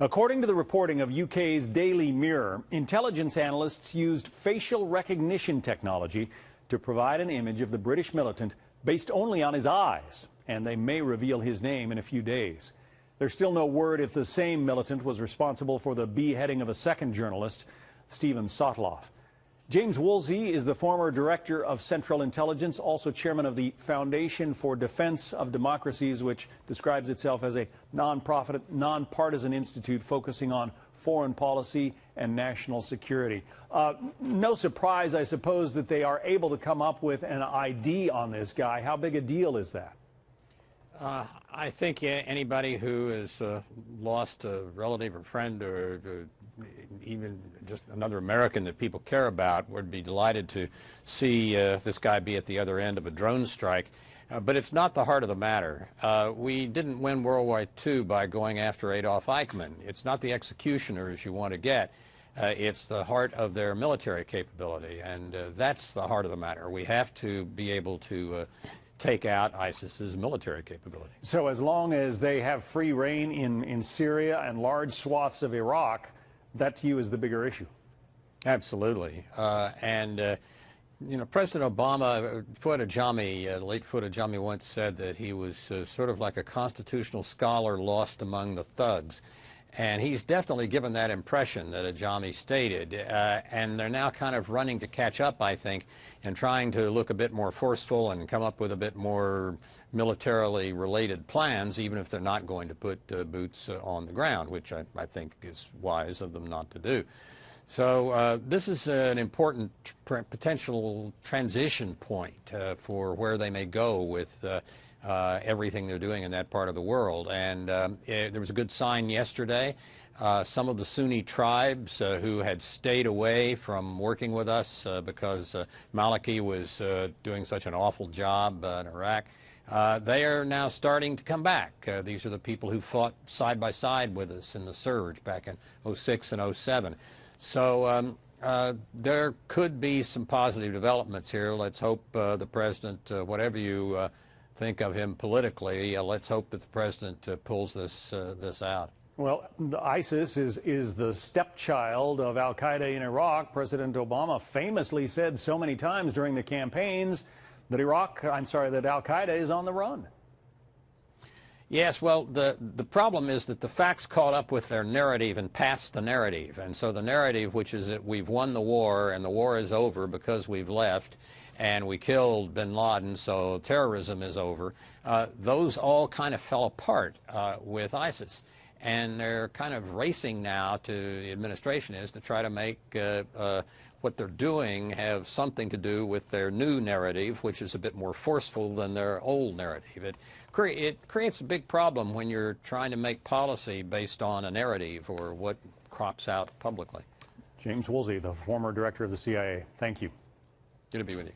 According to the reporting of UK's Daily Mirror, intelligence analysts used facial recognition technology to provide an image of the British militant based only on his eyes, and they may reveal his name in a few days. There's still no word if the same militant was responsible for the beheading of a second journalist, Stephen Sotloff. James Woolsey is the former director of Central Intelligence, also chairman of the Foundation for Defense of Democracies, which describes itself as a nonprofit, nonpartisan institute focusing on foreign policy and national security. No surprise, I suppose, that they are able to come up with an ID on this guy. How big a deal is that? I think anybody who has lost a relative or friend or even just another American that people care about would be delighted to see this guy be at the other end of a drone strike. But it's not the heart of the matter. We didn't win World War II by going after Adolf Eichmann. It's not the executioners you want to get. It's the heart of their military capability, and that's the heart of the matter. We have to be able to take out ISIS's military capability. So as long as they have free reign in Syria and large swaths of Iraq, that to you is the bigger issue. Absolutely. You know, President Obama, late Fuad Ajami once said that he was sort of like a constitutional scholar lost among the thugs. And he's definitely given that impression that Ajami stated, and they're now kind of running to catch up, I think, and trying to look a bit more forceful and come up with a bit more militarily related plans, even if they're not going to put boots on the ground, which I think is wise of them not to do. So this is an important potential transition point for where they may go with everything they're doing in that part of the world. And there was a good sign yesterday. Some of the Sunni tribes who had stayed away from working with us because Maliki was doing such an awful job in Iraq, they are now starting to come back. These are the people who fought side by side with us in the surge back in '06 and '07. So there could be some positive developments here. Let's hope the president, whatever you think of him politically, let's hope that the president pulls this out. Well, ISIS is the stepchild of al-Qaeda in Iraq. President Obama famously said so many times during the campaigns that that al-Qaeda is on the run. Yes, well, the problem is that the facts caught up with their narrative and passed the narrative. And so the narrative, which is that we've won the war and the war is over because we've left and we killed bin Laden, so terrorism is over, those all kind of fell apart with ISIS. And they're kind of racing now the administration is to try to make what they're doing have something to do with their new narrative, which is a bit more forceful than their old narrative. It creates a big problem when you're trying to make policy based on a narrative or what crops out publicly. James Woolsey, the former director of the CIA, thank you. Good to be with you.